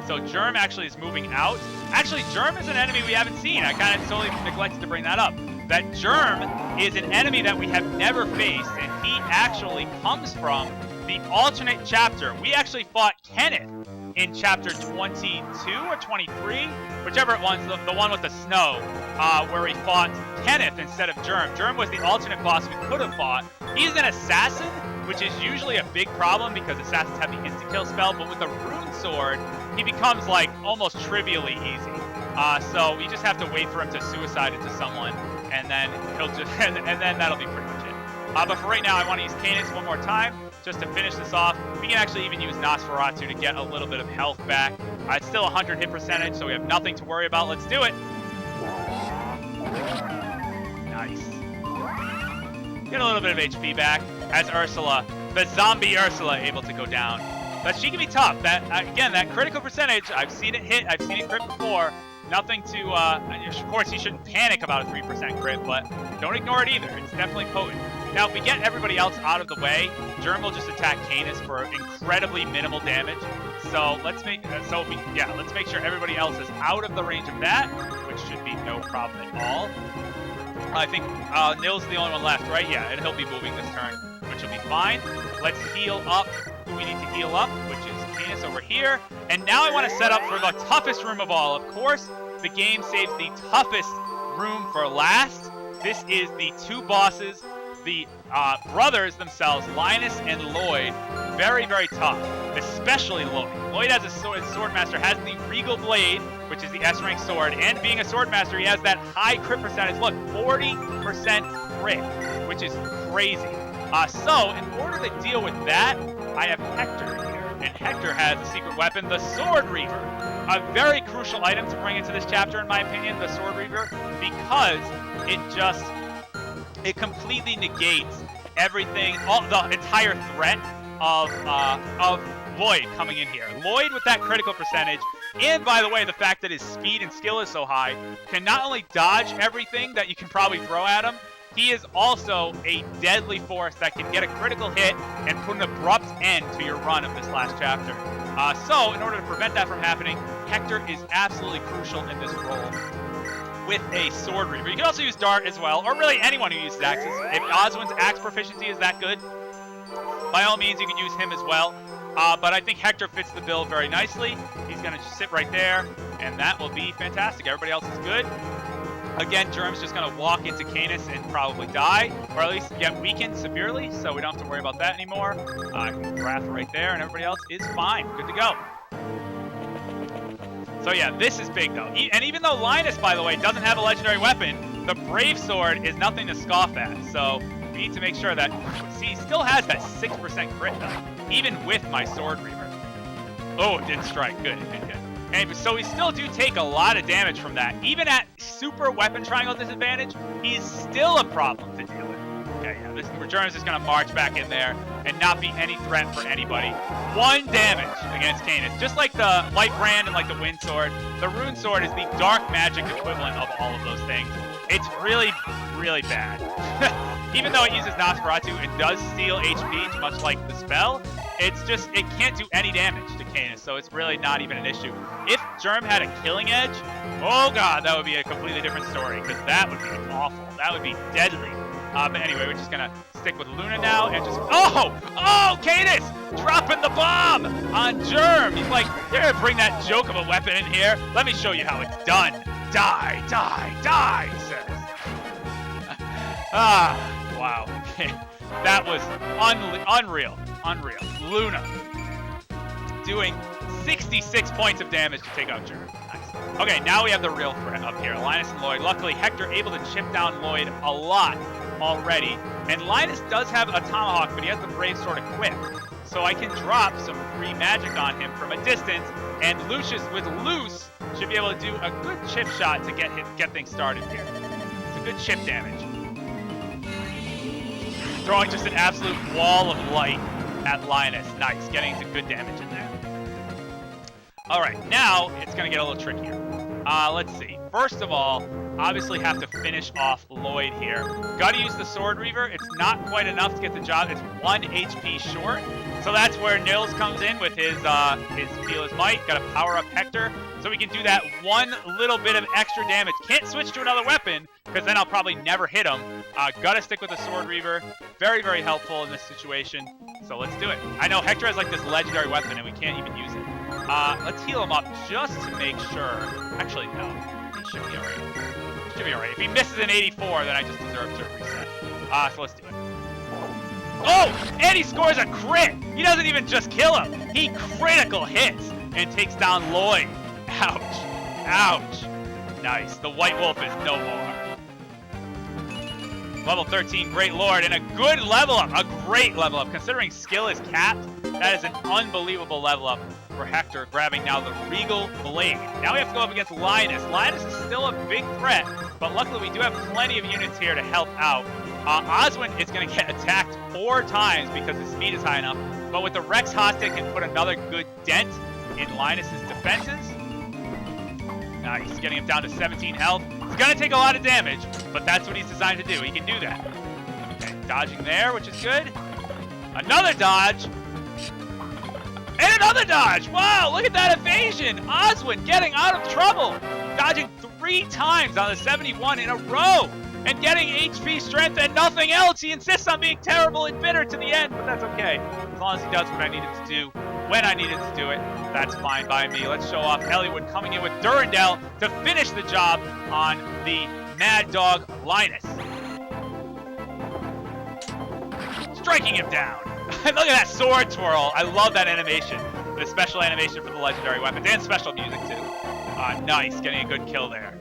So Germ actually is moving out. Actually, Germ is an enemy we haven't seen. I kind of totally neglected to bring that up. That Germ is an enemy that we have never faced, and he actually comes from the alternate chapter. We actually fought Kenneth in chapter 22 or 23, whichever it was, the one with the snow, where we fought Kenneth instead of Germ. Germ was the alternate boss we could have fought. He's an assassin, which is usually a big problem because assassins have the insta-kill spell, but with the rune sword, he becomes like almost trivially easy. So we just have to wait for him to suicide into someone, and then he'll just, and then that'll be pretty much it. But for right now, I want to use Canis one more time just to finish this off. We can actually even use Nosferatu to get a little bit of health back. It's still 100 hit percentage, so we have nothing to worry about. Let's do it. Nice. Get a little bit of HP back as Ursula, the zombie Ursula, able to go down. But she can be tough. That again, that critical percentage, I've seen it hit, I've seen it crit before. Nothing to, of course, you shouldn't panic about a 3% crit, but don't ignore it either. It's definitely potent. Now, if we get everybody else out of the way, Germ will just attack Canis for incredibly minimal damage. So let's make sure everybody else is out of the range of that, which should be no problem at all. I think Nil's the only one left, right? Yeah, and he'll be moving this turn, which will be fine. Let's heal up who we need to heal up, which is Canis over here. And now I want to set up for the toughest room of all. Of course, the game saves the toughest room for last. This is the two bosses, the brothers themselves, Linus and Lloyd. Very, very tough, especially Lloyd. Lloyd as a swordmaster has the Regal Blade, which is the S-rank sword, and being a swordmaster, he has that high crit percentage. Look, 40% crit, which is crazy. So in order to deal with that, I have Hector here, and Hector has a secret weapon, the Sword Reaver. A very crucial item to bring into this chapter, in my opinion, the Sword Reaver, because it completely negates everything, the entire threat of Lloyd coming in here. Lloyd with that critical percentage, and by the way, the fact that his speed and skill is so high, can not only dodge everything that you can probably throw at him, he is also a deadly force that can get a critical hit and put an abrupt end to your run of this last chapter. So, in order to prevent that from happening, Hector is absolutely crucial in this role with a Sword Reaver. You can also use Dart as well, or really anyone who uses axes. If Oswin's axe proficiency is that good, by all means, you can use him as well. But I think Hector fits the bill very nicely. He's going to just sit right there, and that will be fantastic. Everybody else is good. Again, Germ's just going to walk into Canis and probably die, or at least get weakened severely, so we don't have to worry about that anymore. Wrath right there, and everybody else is fine. Good to go. So yeah, this is big, though. And even though Linus, by the way, doesn't have a legendary weapon, the Brave Sword is nothing to scoff at. So we need to make sure that... See, he still has that 6% crit, though, even with my Sword Reaver. Oh, it didn't strike. Good, it did good. And so we still do take a lot of damage from that. Even at super weapon triangle disadvantage, he's still a problem to deal with. Okay, yeah, this Germ's just going to march back in there and not be any threat for anybody. 1 damage against Canis. Just like the Light Brand and like the Wind Sword, the Rune Sword is the dark magic equivalent of all of those things. It's really, really bad. Even though it uses Nosferatu and does steal HP, much like the spell, it's just, it can't do any damage to Canis, so it's really not even an issue. If Germ had a killing edge, oh god, that would be a completely different story, because that would be awful. That would be deadly. But anyway, we're just going to stick with Luna now and just... Oh, Canis! Dropping the bomb on Germ! He's like, you're going to bring that joke of a weapon in here? Let me show you how it's done. Die, die, die, he says. Wow. That was unreal. Unreal. Luna doing 66 points of damage to take out Germ. Nice. Okay, now we have the real threat up here. Linus and Lloyd. Luckily, Hector able to chip down Lloyd a lot already. And Linus does have a tomahawk, but he has the Brave Sword equipped. So I can drop some free magic on him from a distance, and Lucius with Loose should be able to do a good chip shot to get things started here. It's a good chip damage. Throwing just an absolute wall of light at Linus. Nice, getting some good damage in there. All right, now it's going to get a little trickier. Let's see. first of all, obviously have to finish off Lloyd here. Gotta use the Sword Reaver. It's not quite enough to get the job. It's 1 HP short. So that's where Nils comes in with his Feel His Might. Gotta power up Hector. So we can do that one little bit of extra damage. Can't switch to another weapon, because then I'll probably never hit him. Gotta stick with the Sword Reaver. Very, very helpful in this situation. So let's do it. I know Hector has like this legendary weapon, and we can't even use it. Let's heal him up just to make sure. Actually, no. He should be alright. Should be alright. If he misses an 84, then I just deserve to reset. So let's do it. Oh! And he scores a crit! He doesn't even just kill him. He critical hits and takes down Lloyd. Ouch. Ouch. Nice. The White Wolf is no more. Level 13, Great Lord, and a good level up. A great level up. Considering skill is capped, that is an unbelievable level up for Hector, grabbing now the Regal Blade. Now we have to go up against Linus. Linus is still a big threat, but luckily we do have plenty of units here to help out. Oswin is going to get attacked 4 times because his speed is high enough, but with the Rex Hostic can put another good dent in Linus's defenses. Nice, getting him down to 17 health. It's going to take a lot of damage, but that's what he's designed to do. He can do that. Okay, dodging there, which is good. Another dodge. And another dodge! Wow, look at that evasion! Oswin getting out of trouble! Dodging 3 times on the 71 in a row! And getting HP strength and nothing else! He insists on being terrible and bitter to the end, but that's okay. As long as he does what I needed to do, when I needed to do it, that's fine by me. Let's show off Eliwood coming in with Durandal to finish the job on the Mad Dog Linus. Striking him down. Look at that sword twirl. I love that animation. The special animation for the legendary weapons and special music too. Nice, getting a good kill there.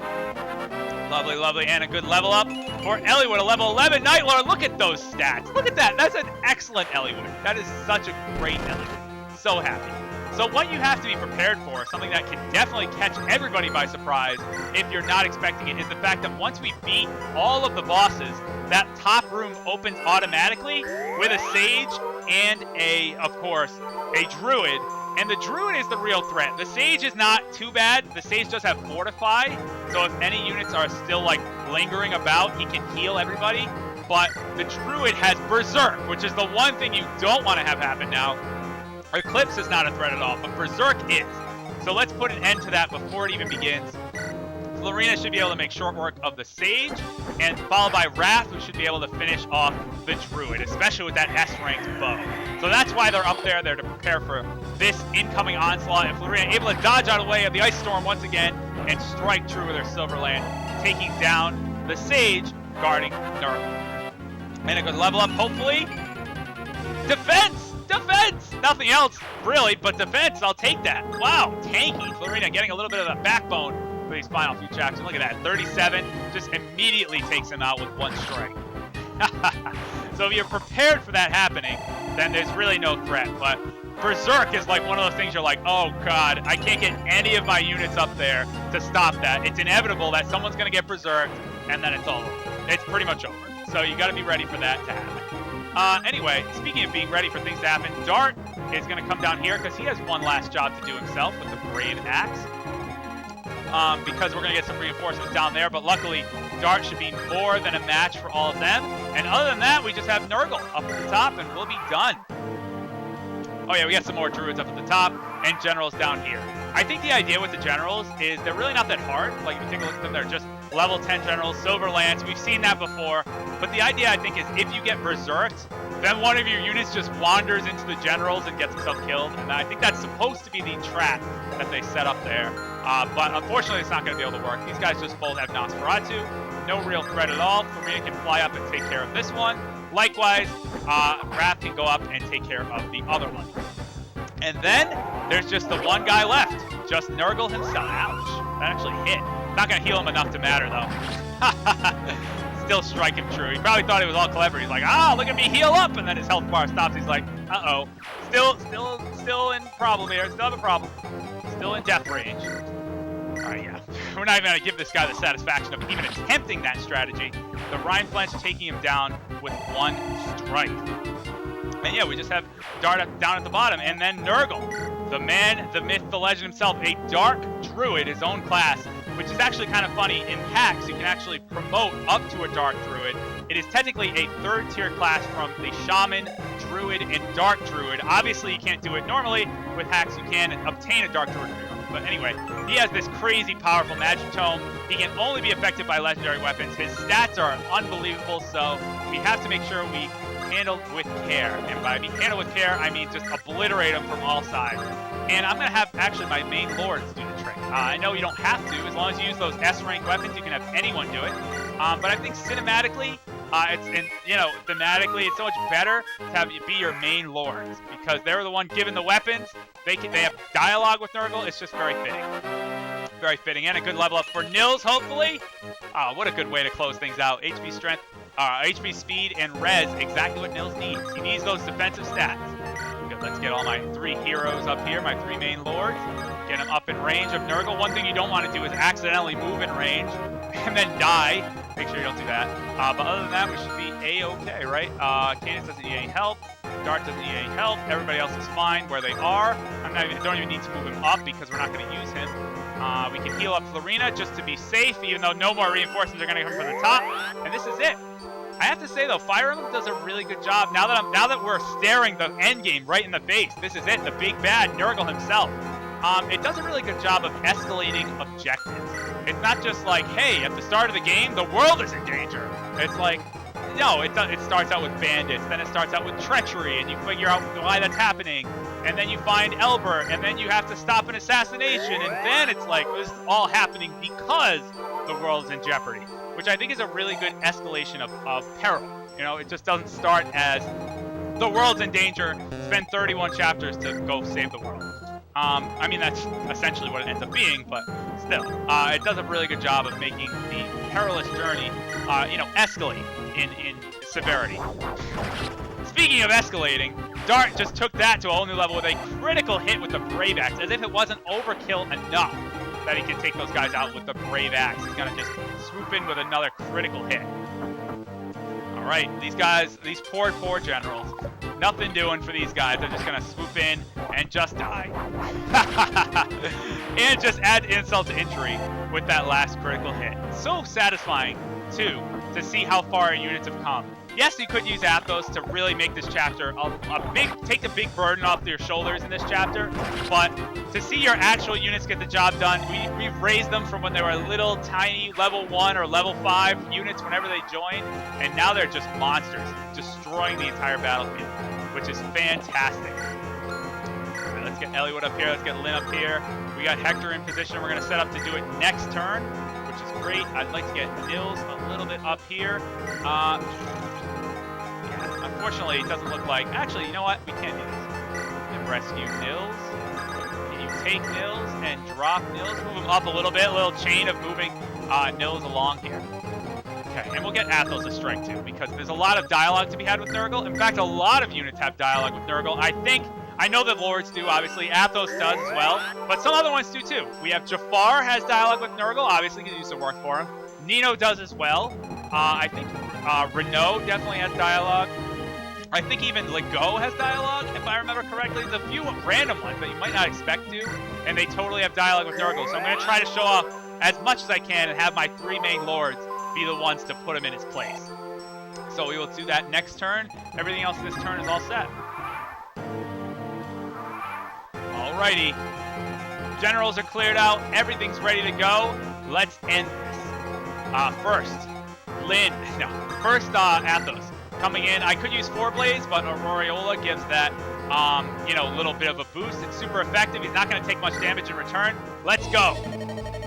Lovely, lovely, and a good level up for Eliwood, a level 11 Night Lord. Look at those stats. Look at that. That's an excellent Eliwood. That is such a great Eliwood. So happy. So what you have to be prepared for, something that can definitely catch everybody by surprise if you're not expecting it, is the fact that once we beat all of the bosses, that top room opens automatically with a Sage and of course, a Druid. And the Druid is the real threat. The Sage is not too bad. The Sage does have Fortify, so if any units are still like lingering about, he can heal everybody. But the Druid has Berserk, which is the one thing you don't want to have happen now. Eclipse is not a threat at all, but Berserk is. So let's put an end to that before it even begins. Florina should be able to make short work of the Sage, and followed by Wrath, who should be able to finish off the Druid, especially with that S-ranked bow. So that's why they're up there. They're to prepare for this incoming onslaught, and Florina able to dodge out of the way of the Ice Storm once again and strike true with her Silverland, taking down the Sage, guarding Nergal. And a good level up, hopefully. Defense! Defense! Nothing else, really, but defense, I'll take that. Wow, tanky. Florina getting a little bit of the backbone for these final few chapters. Look at that, 37, just immediately takes him out with 1 strike. So if you're prepared for that happening, then there's really no threat. But Berserk is like one of those things you're like, oh god, I can't get any of my units up there to stop that. It's inevitable that someone's going to get Berserked, and then it's over. It's pretty much over. So you got to be ready for that to happen. Anyway, speaking of being ready for things to happen, Dart is going to come down here because he has one last job to do himself with the Brave Axe. Because we're going to get some reinforcements down there, but luckily Dart should be more than a match for all of them. And other than that, we just have Nergal up at the top and we'll be done. Oh yeah, we got some more Druids up at the top and Generals down here. I think the idea with the Generals is they're really not that hard. Like if you take a look at them, they're just level 10 Generals, Silver Lance. We've seen that before. But the idea, I think, is if you get Berserked, then one of your units just wanders into the Generals and gets himself killed. And I think that's supposed to be the trap that they set up there. But unfortunately, it's not going to be able to work. These guys just both have Nosferatu. No real threat at all. Florina can fly up and take care of this one. Likewise, Wrath can go up and take care of the other one. And then there's just the one guy left. Just Nergal himself. Ouch. That actually hit. Not going to heal him enough to matter, though. Still strike him true. He probably thought he was all clever. He's like, look at me heal up. And then his health bar stops. He's like, uh-oh. Still in problem here. Still have a problem. Still in death range. All right, yeah. We're not even going to give this guy the satisfaction of even attempting that strategy. The Rhine Flanch taking him down with 1 strike. And yeah, we just have Dart down at the bottom. And then Nergal, the man, the myth, the legend himself, a dark druid, his own class, which is actually kind of funny. In hacks, you can actually promote up to a Dark Druid. It is technically a 3rd tier class from the Shaman, Druid, and Dark Druid. Obviously, you can't do it normally. With hacks, you can obtain a Dark Druid. But anyway, he has this crazy powerful magic tome. He can only be affected by legendary weapons. His stats are unbelievable, so we have to make sure we handle with care. And by handle with care, I mean just obliterate him from all sides. And I'm going to have actually my main lords do the trick. I know you don't have to. As long as you use those S-rank weapons, you can have anyone do it. But I think cinematically, thematically, it's so much better to have you be your main lords because they're the one given the weapons. They have dialogue with Nergal. It's just very fitting. Very fitting. And a good level up for Nils, hopefully. What a good way to close things out. HP strength, HP speed, and res, exactly what Nils needs. He needs those defensive stats. Good. Let's get all my 3 heroes up here, my 3 main lords. Get them up in range of Nergal. One thing you don't want to do is accidentally move in range and then die. Make sure you don't do that. But other than that, we should be A-okay, right? Cadence doesn't need any help. Dart doesn't need any help. Everybody else is fine where they are. Don't even need to move him up because we're not going to use him. We can heal up Florina just to be safe, even though no more reinforcements are going to come from the top. And this is it. I have to say though, Fire Emblem does a really good job. Now that we're staring the end game right in the face, this is it. The big bad Nergal himself. It does a really good job of escalating objectives. It's not just like, hey, at the start of the game, the world is in danger. It's like, no, it starts out with bandits, then it starts out with treachery, and you figure out why that's happening. And then you find Elber, and then you have to stop an assassination, and then it's like, this is all happening because the world is in jeopardy. Which I think is a really good escalation of peril. You know, it just doesn't start as the world's in danger, spend 31 chapters to go save the world. I mean, that's essentially what it ends up being, but still, it does a really good job of making the perilous journey, escalate in severity. Speaking of escalating, Dart just took that to a whole new level with a critical hit with the Brave Axe, as if it wasn't overkill enough that he can take those guys out with the Brave Axe. He's gonna just swoop in with another critical hit. All right, these guys, these poor generals, nothing doing for these guys. They're just gonna swoop in and just die. And just add insult to injury with that last critical hit. So satisfying, too, to see how far our units have come. Yes, you could use Athos to really make this chapter take a big burden off your shoulders in this chapter, but to see your actual units get the job done, we've raised them from when they were little tiny level 1 or level 5 units whenever they joined, and now they're just monsters, destroying the entire battlefield, which is fantastic. All right, let's get Eliwood up here, let's get Lyn up here. We got Hector in position, we're going to set up to do it next turn, which is great. I'd like to get Nils a little bit up here. Unfortunately, it doesn't look like... Actually, you know what? We can't do this. And rescue Nils. Can you take Nils and drop Nils? Move him up a little bit. A little chain of moving Nils along here. Okay, and we'll get Athos a strike too, because there's a lot of dialogue to be had with Nergal. In fact, a lot of units have dialogue with Nergal. I know that Lords do, obviously. Athos does as well, but some other ones do too. We have Jafar has dialogue with Nergal, obviously, because he used to work for him. Nino does as well. I think Renault definitely has dialogue. I think even Legault has dialogue, if I remember correctly. There's a few random ones that you might not expect to, and they totally have dialogue with Nergal. So I'm going to try to show off as much as I can and have my 3 main lords be the ones to put him in his place. So we will do that next turn. Everything else this turn is all set. Alrighty. Generals are cleared out. Everything's ready to go. Let's end this. First Athos. Coming in, I could use 4-Blaze, but Aureola gives that, little bit of a boost. It's super effective. He's not going to take much damage in return. Let's go.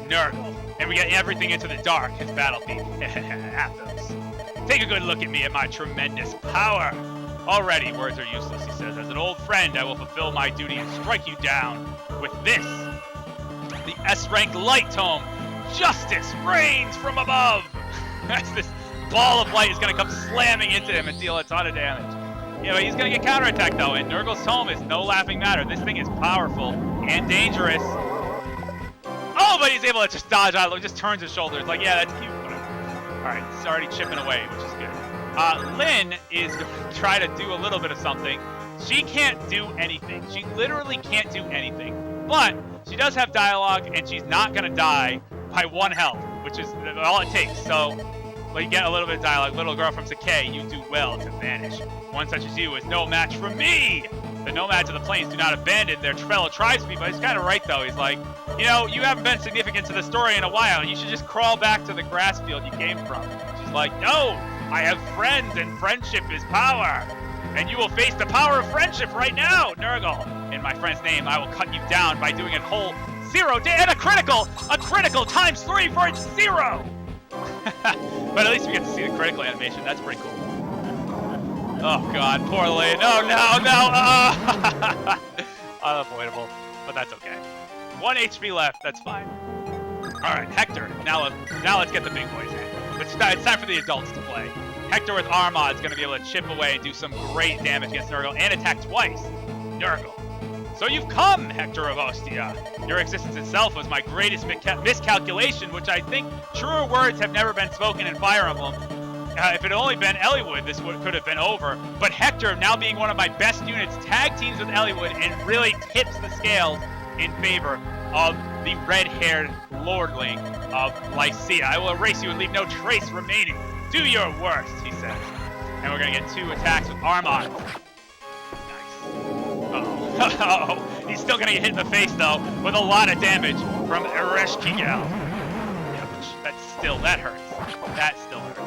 Nergal. And we get everything into the dark, his battlefield. Athos. Take a good look at me at my tremendous power. Already, words are useless, he says. As an old friend, I will fulfill my duty and strike you down with this. The S-rank light tome. Justice reigns from above. That's this ball of light is going to come slamming into him and deal a ton of damage. Yeah, but he's going to get counterattacked though, and Nergal's tome is no laughing matter. This thing is powerful and dangerous. Oh, but he's able to just dodge out, just turns his shoulders. Like, yeah, that's cute. Alright, it's already chipping away, which is good. Lyn is going to try to do a little bit of something. She can't do anything. She literally can't do anything. But she does have dialogue, and she's not going to die by 1 health, which is all it takes. So, well, you get a little bit of dialogue. Little girl from Sakei, you do well to vanish. One such as you is no match for me. The nomads of the plains do not abandon their fellow tribespeople. He's kind of right, though. He's like, you know, you haven't been significant to the story in a while. You should just crawl back to the grass field you came from. She's like, no, I have friends, and friendship is power. And you will face the power of friendship right now, Nergal. In my friend's name, I will cut you down by doing a whole 0 and a critical times 3 for 0. But at least we get to see the critical animation. That's pretty cool. Oh God, poor lady. No. Unavoidable, but that's okay. 1 HP left. That's fine. All right, Hector. Now let's get the big boys in. It's time for the adults to play. Hector with Armad is going to be able to chip away and do some great damage against Nergal and attack twice. Nergal. So you've come, Hector of Ostia. Your existence itself was my greatest miscalculation, which I think truer words have never been spoken in Fire Emblem. If it had only been Eliwood, this could have been over. But Hector, now being one of my best units, tag teams with Eliwood and really tips the scales in favor of the red-haired lordling of Lycia. I will erase you and leave no trace remaining. Do your worst, he says. And we're going to get 2 attacks with Armad. Uh-oh. He's still gonna get hit in the face though, with a lot of damage from Ereshkigal. That hurts. That still hurts.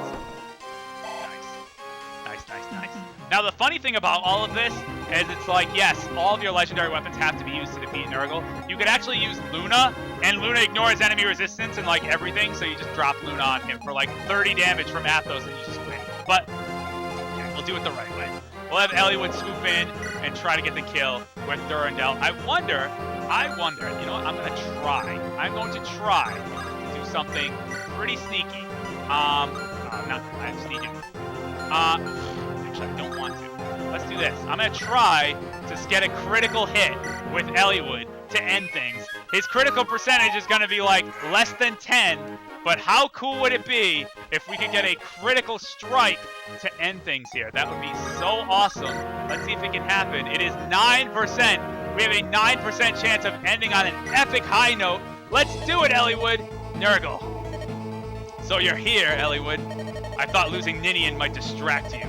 Nice. Now the funny thing about all of this is it's like, yes, all of your legendary weapons have to be used to defeat Nergal. You could actually use Luna, and Luna ignores enemy resistance and like everything, so you just drop Luna on him for like 30 damage from Athos and you just win. But yeah, we'll do it the right way. We'll have Eliwood swoop in and try to get the kill with Durandal. I wonder, you know what, I'm going to try to do something pretty sneaky. I'm sneaking. Actually, I don't want to. Let's do this. I'm going to try to get a critical hit with Eliwood to end things. His critical percentage is going to be like less than 10, but how cool would it be if we could get a critical strike to end things here? That would be so awesome. Let's see if it can happen. It is 9%. We have a 9% chance of ending on an epic high note. Let's do it, Eliwood. Nergal. So you're here, Eliwood. I thought losing Ninian might distract you.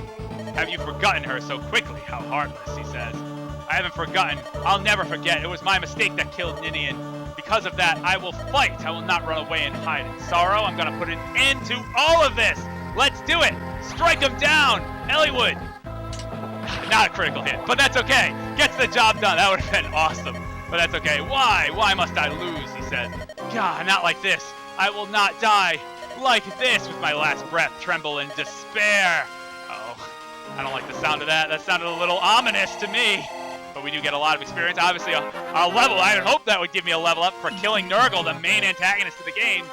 Have you forgotten her so quickly? How heartless, he says. I haven't forgotten. I'll never forget. It was my mistake that killed Ninian. Because of that, I will fight. I will not run away and hide in sorrow. I'm going to put an end to all of this. Let's do it. Strike him down. Eliwood. Not a critical hit, but that's okay. Gets the job done. That would have been awesome, but that's okay. Why? Why must I lose, he says. God, not like this. I will not die like this with my last breath. Tremble in despair. Uh-oh. I don't like the sound of that. That sounded a little ominous to me. But we do get a lot of experience. Obviously, a level. I would hope that would give me a level up for killing Nergal, the main antagonist of the game.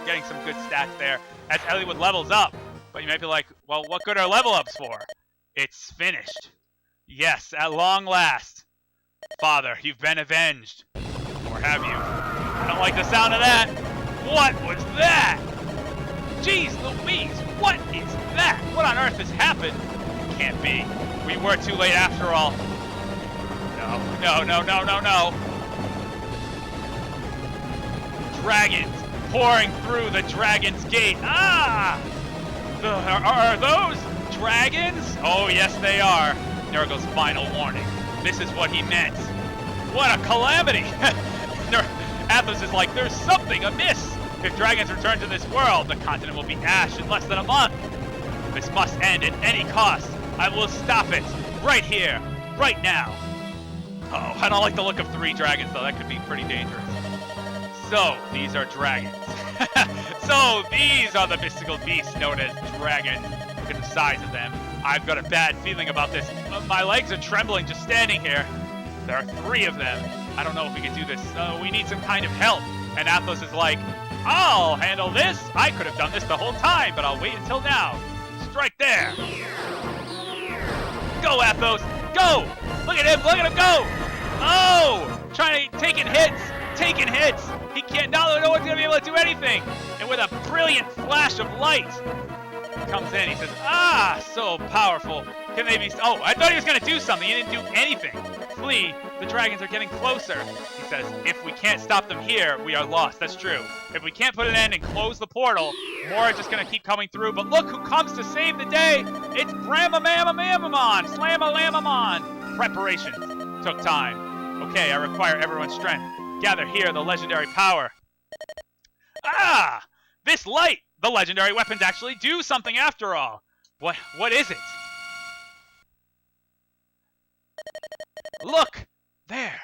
Getting some good stats there as Eliwood levels up. But you might be like, well, what good are level ups for? It's finished. Yes, at long last. Father, you've been avenged. Or have you? I don't like the sound of that. What was that? Jeez Louise, what is that? What on earth has happened? It can't be. We were too late after all. No. Dragons pouring through the Dragon's Gate. Ah! Are those dragons? Oh, yes, they are. Nergal's final warning. This is what he meant. What a calamity! Athos is like, there's something amiss. If dragons return to this world, the continent will be ash in less than a month. This must end at any cost. I will stop it. Right here. Right now. Oh, I don't like the look of 3 dragons, though. That could be pretty dangerous. So, these are dragons. So, these are the mystical beasts known as dragons. Look at the size of them. I've got a bad feeling about this. My legs are trembling just standing here. There are 3 of them. I don't know if we can do this. We need some kind of help. And Athos is like, I'll handle this. I could have done this the whole time, but I'll wait until now. Strike there. Go, Athos. Go. Look at him go! Oh! Taking hits! He can't, no one's gonna be able to do anything! And with a brilliant flash of light, he comes in, he says, ah, so powerful. Can they be, oh, I thought he was gonna do something, he didn't do anything. flee. The dragons are getting closer. He says, if we can't stop them here, we are lost. That's true. If we can't put an end and close the portal, more are just going to keep coming through. But look who comes to save the day. It's Bramamamamamamon, Slamalamamon. Preparations took time. Okay, I require everyone's strength. Gather here the legendary power. Ah! This light! The legendary weapons actually do something after all. What is it? Look! There!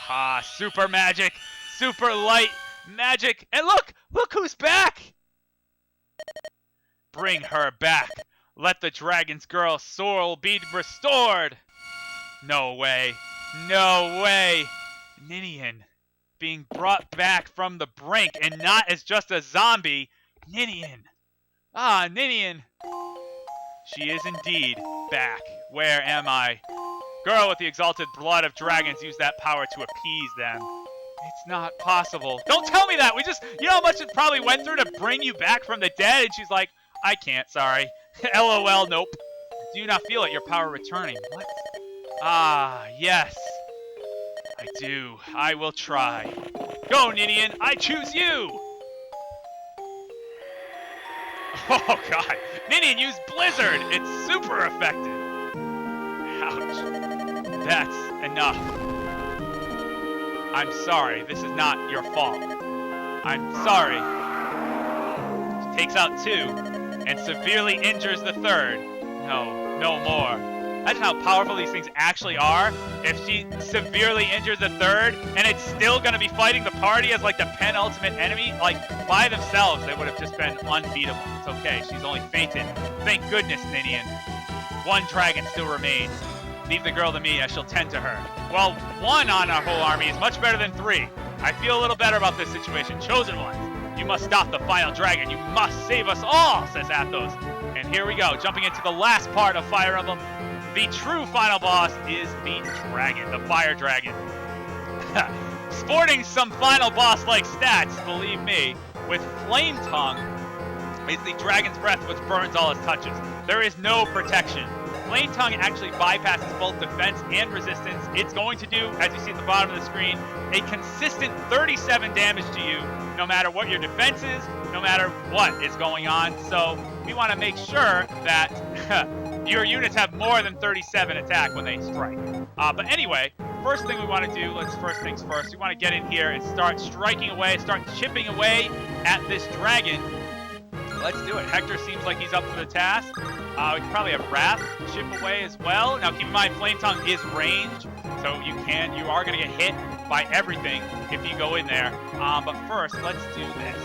Ah, super magic! Super light magic! And look! Look who's back! Bring her back! Let the dragon's girl's soul be restored! No way! No way! Ninian being brought back from the brink and not as just a zombie. Ninian! Ah, Ninian! She is indeed back. Where am I? Girl with the exalted blood of dragons used that power to appease them. It's not possible. Don't tell me that! You know how much it probably went through to bring you back from the dead? And she's like, I can't, sorry. LOL, nope. Do you not feel it, your power returning? What? Ah, yes. I do. I will try. Go, Ninian! I choose you! Oh, God. Ninian used Blizzard! It's super effective! Ouch. That's enough. I'm sorry. This is not your fault. I'm sorry. She takes out 2 and severely injures the 3rd. No, no more. Imagine how powerful these things actually are. If she severely injures the 3rd, and it's still going to be fighting the party as like the penultimate enemy, like by themselves, they would have just been unbeatable. It's okay. She's only fainted. Thank goodness, Ninian. 1 dragon still remains. Leave the girl to me. I shall tend to her. Well, 1 on our whole army is much better than 3. I feel a little better about this situation. Chosen ones, you must stop the final dragon. You must save us all, says Athos. And here we go, jumping into the last part of Fire Emblem. The true final boss is the dragon, the fire dragon. Sporting some final boss-like stats, believe me, with Flame Tongue is the dragon's breath which burns all it touches. There is no protection. Flame Tongue actually bypasses both defense and resistance. It's going to do, as you see at the bottom of the screen, a consistent 37 damage to you, no matter what your defense is, no matter what is going on. So we want to make sure that your units have more than 37 attack when they strike. But anyway, first thing we want to do, first things first, we want to get in here and start striking away, start chipping away at this dragon. Let's do it. Hector seems like he's up for the task. We can probably have Wrath chip away as well. Now keep in mind, Flame Tongue is ranged, so you are going to get hit by everything if you go in there. But first, let's do this.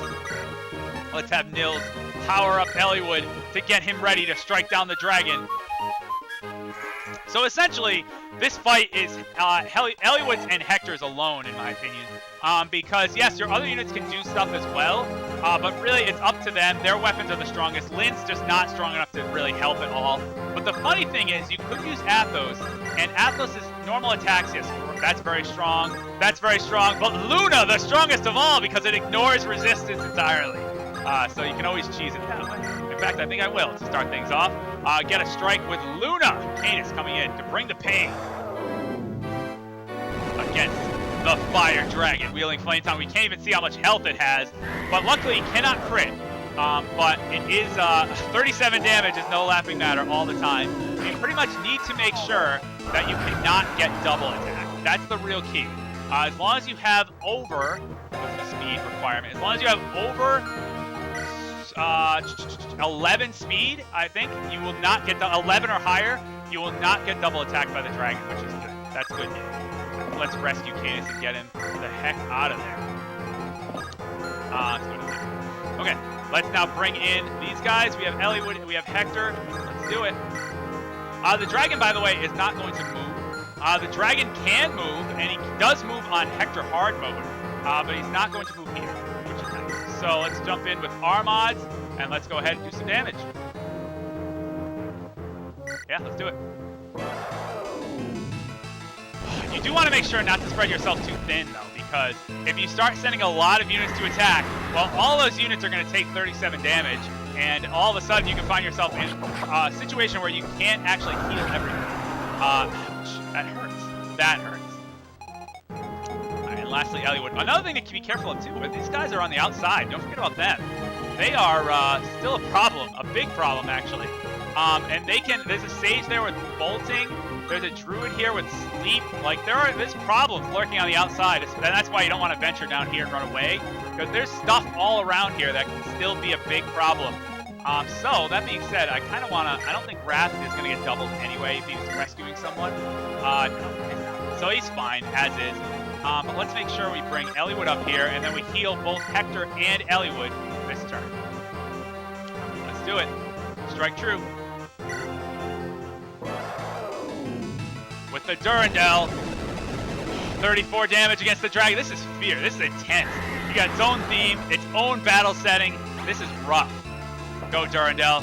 Let's have Nils power up Eliwood to get him ready to strike down the dragon. So essentially, this fight is Eliwood's and Hector's alone, in my opinion. Because, yes, your other units can do stuff as well, but really it's up to them. Their weapons are the strongest. Lynn's just not strong enough to really help at all. But the funny thing is, you could use Athos, and Athos' normal attacks, yes, that's very strong. That's very strong. But Luna, the strongest of all, because it ignores resistance entirely. So you can always cheese it that way. In fact, I think I will, to start things off. Get a strike with Luna. Canis coming in to bring the pain against the Fire Dragon, wielding Flame Tongue. We can't even see how much health it has, but luckily it cannot crit. But it is 37 damage is no laughing matter all the time. You pretty much need to make sure that you cannot get double attack. That's the real key. As long as you have over, what's the speed requirement? As long as you have over 11 speed, I think, you will not get the 11 or higher, you will not get double attacked by the dragon, which is good. That's good news. Let's rescue Canis and get him the heck out of there. Let's go to there. Okay, let's now bring in these guys. We have Eliwood, we have Hector. Let's do it. The dragon, by the way, is not going to move. The dragon can move, and he does move on Hector hard mode, but he's not going to move here, which is nice. So let's jump in with our mods, and let's go ahead and do some damage. Yeah, let's do it. You do want to make sure not to spread yourself too thin, though, because if you start sending a lot of units to attack, well, all those units are going to take 37 damage, and all of a sudden you can find yourself in a situation where you can't actually heal everything. Ouch, that hurts. That hurts. Alright, and lastly, Eliwood. Another thing to be careful of too, these guys are on the outside. Don't forget about them. They are still a problem, a big problem actually. And they can, there's a sage there with bolting. There's a druid here with sleep. Like, there's problems lurking on the outside. And that's why you don't want to venture down here and run away. Because there's stuff all around here that can still be a big problem. So, that being said, I kind of want to... I don't think Wrath is going to get doubled anyway if he's rescuing someone. No, so he's fine, as is. But let's make sure we bring Eliwood up here, and then we heal both Hector and Eliwood this turn. Let's do it. Strike true. With the Durandal, 34 damage against the dragon. This is fear. This is intense. You got its own theme, its own battle setting. This is rough. Go Durandal.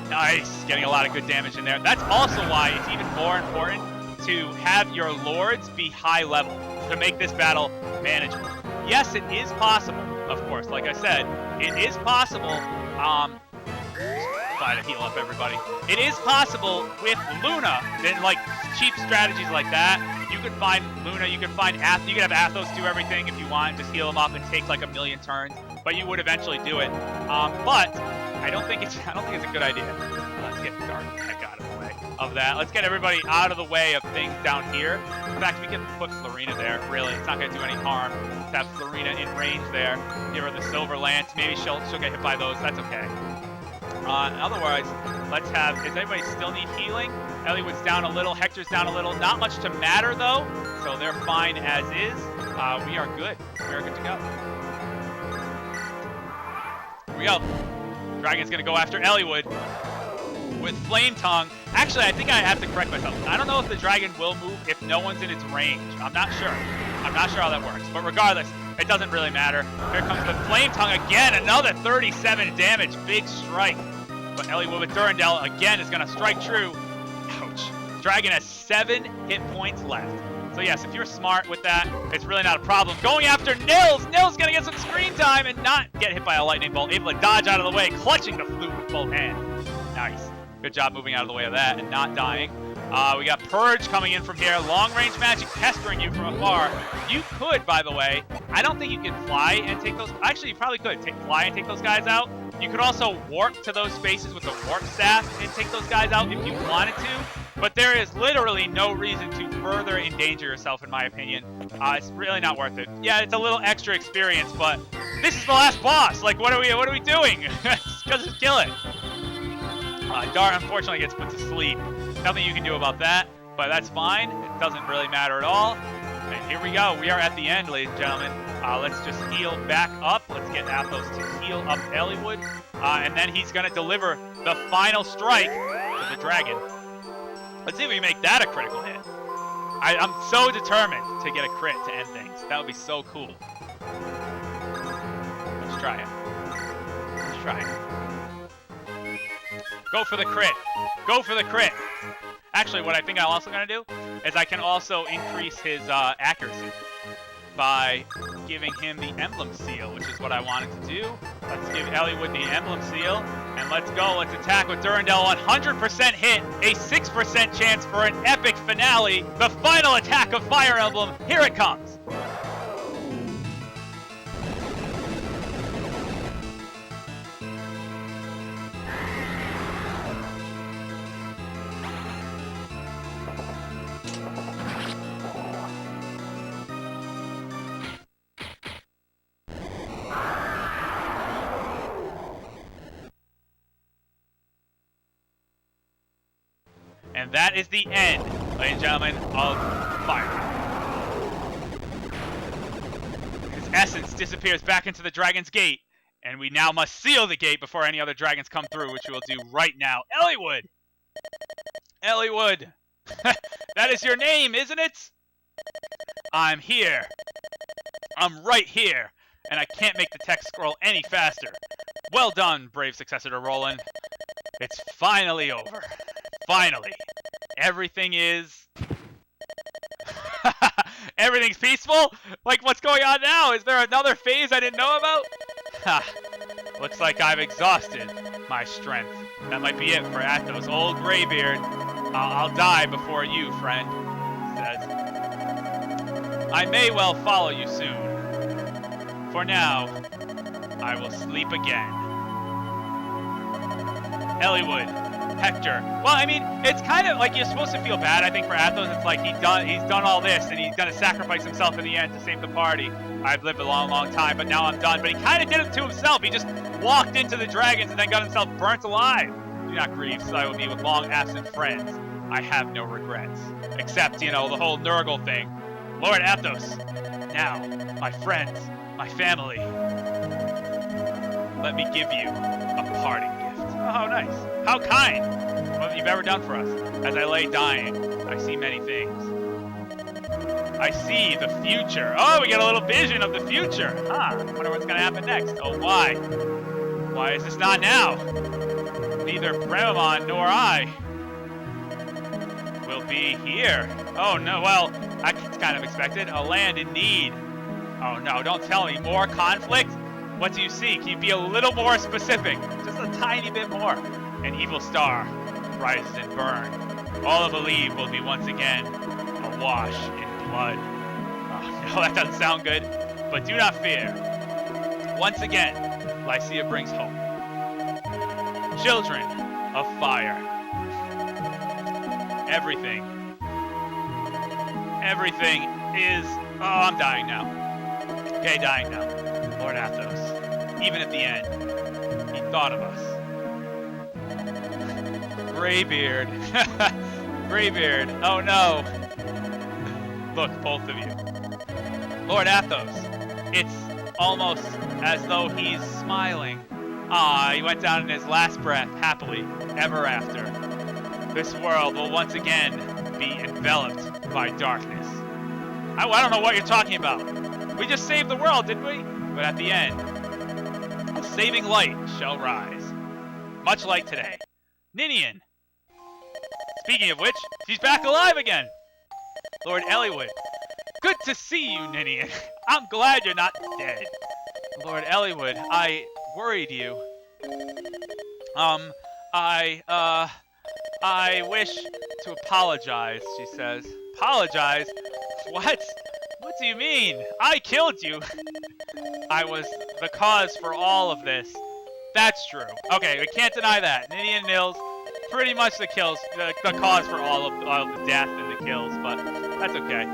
Nice. Getting a lot of good damage in there. That's also why it's even more important to have your lords be high level to make this battle manageable. Yes, it is possible, of course. Like I said, it is possible. Try to heal up everybody. It is possible with Luna, then like cheap strategies like that. You could find Luna, you could find Athos, you could have Athos do everything if you want, just heal him up and take like a million turns, but you would eventually do it. But I don't think it's a good idea. Let's get Dark Heck out of the way of that. Let's get everybody out of the way of things down here. In fact, we can put Florina there. Really, it's not going to do any harm to have Florina in range there. Give her the Silver Lance. Maybe she'll get hit by those. That's okay. Otherwise, let's have... Does anybody still need healing? Eliwood's down a little. Hector's down a little. Not much to matter, though. So they're fine as is. We are good. We are good to go. Here we go. Dragon's going to go after Eliwood with Flame Tongue. Actually, I think I have to correct myself. I don't know if the dragon will move if no one's in its range. I'm not sure. I'm not sure how that works. But regardless, it doesn't really matter. Here comes the Flame Tongue again. Another 37 damage. Big strike. But Eliwood with Durandal again is going to strike true. Ouch. Dragon has 7 hit points left. So yes, if you're smart with that, it's really not a problem. Going after Nils. Nils going to get some screen time and not get hit by a lightning bolt. Able to dodge out of the way, clutching the flute with both hands. Nice. Good job moving out of the way of that and not dying. We got Purge coming in from here. Long-range magic pestering you from afar. You could, by the way, I don't think you can fly and take those... Actually, you probably could fly and take those guys out. You could also warp to those spaces with the warp staff and take those guys out if you wanted to. But there is literally no reason to further endanger yourself, in my opinion. It's really not worth it. Yeah, it's a little extra experience, but this is the last boss. Like, what are we doing? Just kill it. Dart, unfortunately, gets put to sleep. Nothing you can do about that, but that's fine. It doesn't really matter at all. And here we go. We are at the end, ladies and gentlemen. Let's just heal back up. Let's get Athos to heal up Eliwood. And then he's going to deliver the final strike to the dragon. Let's see if we make that a critical hit. I'm so determined to get a crit to end things. That would be so cool. Let's try it. Let's try it. Go for the crit. Go for the crit. Actually, what I think I'm also going to do is I can also increase his accuracy by giving him the Emblem Seal, which is what I wanted to do. Let's give Eliwood the Emblem Seal, and let's go. Let's attack with Durandal. 100% hit, a 6% chance for an epic finale. The final attack of Fire Emblem. Here it comes. And that is the end, ladies and gentlemen, of Fire. His essence disappears back into the dragon's gate, and we now must seal the gate before any other dragons come through, which we will do right now. Eliwood! Eliwood! That is your name, isn't it? I'm here. I'm right here, and I can't make the text scroll any faster. Well done, brave successor to Roland. It's finally over. Finally. Everything is... Everything's peaceful? Like, what's going on now? Is there another phase I didn't know about? Looks like I've exhausted my strength. That might be it for Athos. Old Greybeard. I'll die before you, friend, he says. I may well follow you soon. For now, I will sleep again. Eliwood, Hector. Well, I mean, it's kind of like you're supposed to feel bad, I think, for Athos. It's like he's done all this, and he's going to sacrifice himself in the end to save the party. I've lived a long, long time, but now I'm done. But he kind of did it to himself. He just walked into the dragons and then got himself burnt alive. Do not grieve, so I will be with long-absent friends. I have no regrets. Except, you know, the whole Nergal thing. Lord Athos, now, my friends, my family, let me give you a parting gift. Oh, how nice. How kind. What you've ever done for us. As I lay dying, I see many things. I see the future. Oh, we got a little vision of the future. Huh, I wonder what's going to happen next. Oh, why? Why is this not now? Neither Bremamon nor I will be here. Oh, no, well, that's kind of expected. A land in need. Oh, no, don't tell me. More conflict? What do you see? Can you be a little more specific? Just a tiny bit more. An evil star rises and burns. All of Eliwood will be once again awash in blood. Oh, no, that doesn't sound good. But do not fear. Once again, Lycia brings hope. Children of fire. Everything is... Oh, I'm dying now. Okay, dying now. Lord Athos, even at the end, he thought of us. Greybeard. Greybeard. Oh no. Look, both of you. Lord Athos, it's almost as though he's smiling. Ah, he went down in his last breath, happily, ever after. This world will once again be enveloped by darkness. I don't know what you're talking about. We just saved the world, didn't we? But at the end, a saving light shall rise. Much like today. Ninian. Speaking of which, she's back alive again. Lord Eliwood. Good to see you, Ninian. I'm glad you're not dead. Lord Eliwood, I worried you. I wish to apologize, she says. Apologize? What? What do you mean? I killed you. I was the cause for all of this. That's true. Okay, we can't deny that. Ninian Nils, pretty much the cause for all of the death and the kills, but that's okay.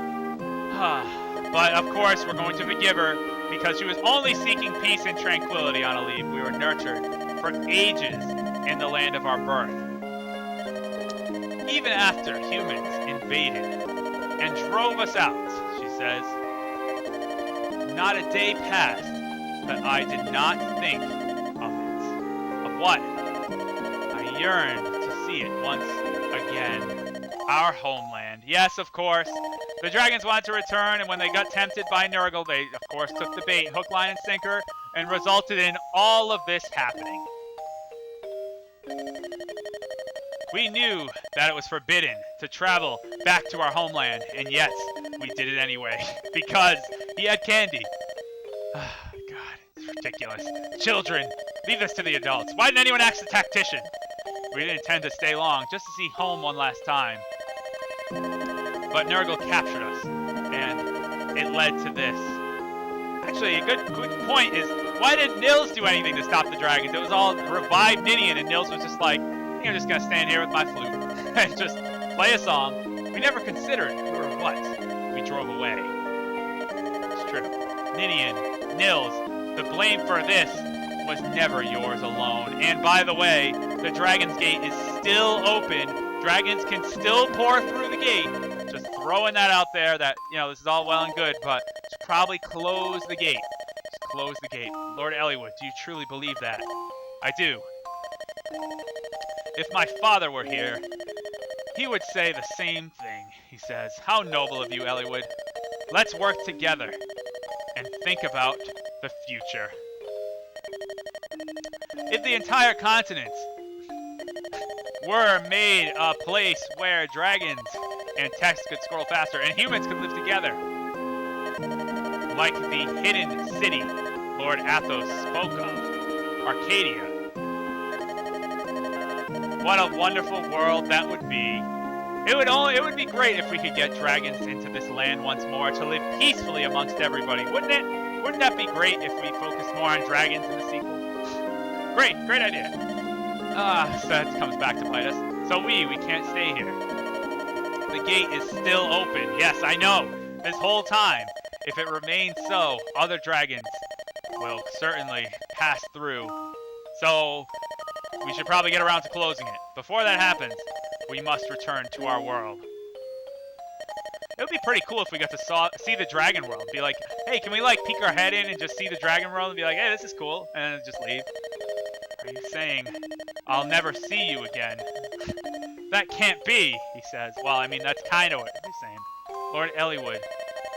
But of course, we're going to forgive her because she was only seeking peace and tranquility on Eliwood. We were nurtured for ages in the land of our birth. Even after humans invaded and drove us out, she says, not a day passed that I did not think of it. Of what? I yearned to see it once again. Our homeland. Yes, of course. The dragons wanted to return, and when they got tempted by Nergal, they, of course, took the bait, hook, line, and sinker, and resulted in all of this happening. We knew that it was forbidden to travel back to our homeland, and yet we did it anyway, because he had candy. God, it's ridiculous. Children, leave this to the adults. Why didn't anyone ask the tactician? We didn't intend to stay long, just to see home one last time. But Nergal captured us, and it led to this. Actually, a good point is, why didn't Nils do anything to stop the dragons? It was all revived Ninian, and Nils was just like, I'm just gonna stand here with my flute and just play a song. We never considered who or what we drove away. It's true. Ninian, Nils, the blame for this was never yours alone. And by the way, the Dragon's Gate is still open. Dragons can still pour through the gate. Just throwing that out there that, you know, this is all well and good, but just probably close the gate. Just close the gate. Lord Eliwood, do you truly believe that? I do. If my father were here, he would say the same thing, he says. How noble of you, Eliwood. Let's work together and think about the future. If the entire continent were made a place where dragons and text could scroll faster and humans could live together, like the hidden city Lord Athos spoke of, Arcadia. What a wonderful world that would be. It would be great if we could get dragons into this land once more to live peacefully amongst everybody, wouldn't it? Wouldn't that be great if we focused more on dragons in the sequel? Great idea. So that comes back to bite us. So we can't stay here. The gate is still open. Yes, I know. This whole time. If it remains so, other dragons will certainly pass through. So we should probably get around to closing it. Before that happens, we must return to our world. It would be pretty cool if we got to see the dragon world. Be like, hey, can we like peek our head in and just see the dragon world and be like, hey, this is cool, and then just leave? Are you saying I'll never see you again? That can't be, he says. Well, I mean, that's kind of what he's saying. Lord Eliwood,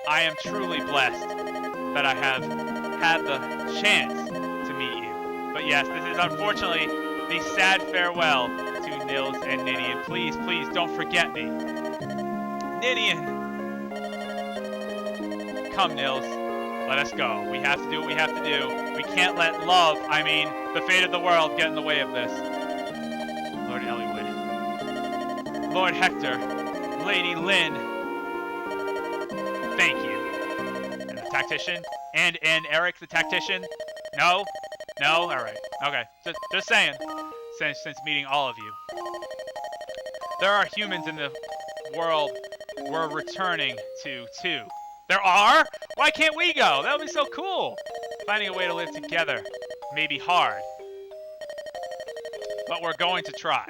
I am truly blessed that I have had the chance to meet you. But yes, this is unfortunately the sad farewell to Nils and Ninian. Please, please, don't forget me. Ninian! Come, Nils. Let us go. We have to do what we have to do. We can't let love, I mean, the fate of the world, get in the way of this. Lord Eliwood. Lord Hector. Lady Lynn. Thank you. And the tactician? And Eric the tactician? No? No? Alright. Okay. Just saying. Since meeting all of you. There are humans in the world we're returning to, too. There are? Why can't we go? That would be so cool. Finding a way to live together may be hard. But we're going to try.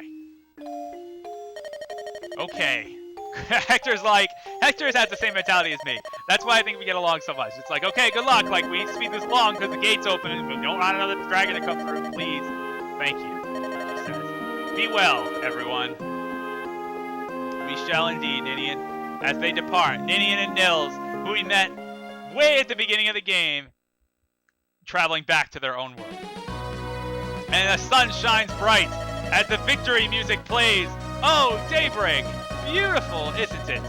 Okay. Hector has the same mentality as me. That's why I think we get along so much. It's like, okay, good luck. Like, we speed this along because the gate's open and we don't want another dragon to come through. Please. Thank you. She says. Be well, everyone. We shall indeed, Ninian. As they depart, Ninian and Nils, who we met way at the beginning of the game, traveling back to their own world. And the sun shines bright as the victory music plays. Oh, daybreak! Beautiful, isn't it?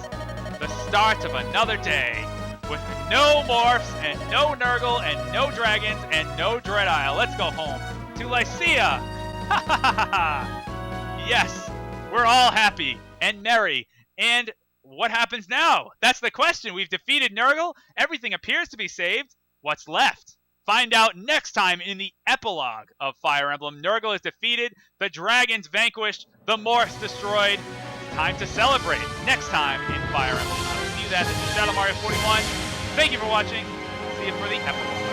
The start of another day, with no morphs, and no Nergal, and no dragons, and no Dread Isle. Let's go home to Lycia! Ha ha ha ha! Yes, we're all happy and merry, and what happens now? That's the question. We've defeated Nergal. Everything appears to be saved. What's left? Find out next time in the epilogue of Fire Emblem. Nergal is defeated, the dragons vanquished, the morphs destroyed. It's time to celebrate next time in Fire Emblem. I'll see you then. This is ShadowMario41. Thank you for watching. See you for the epilogue.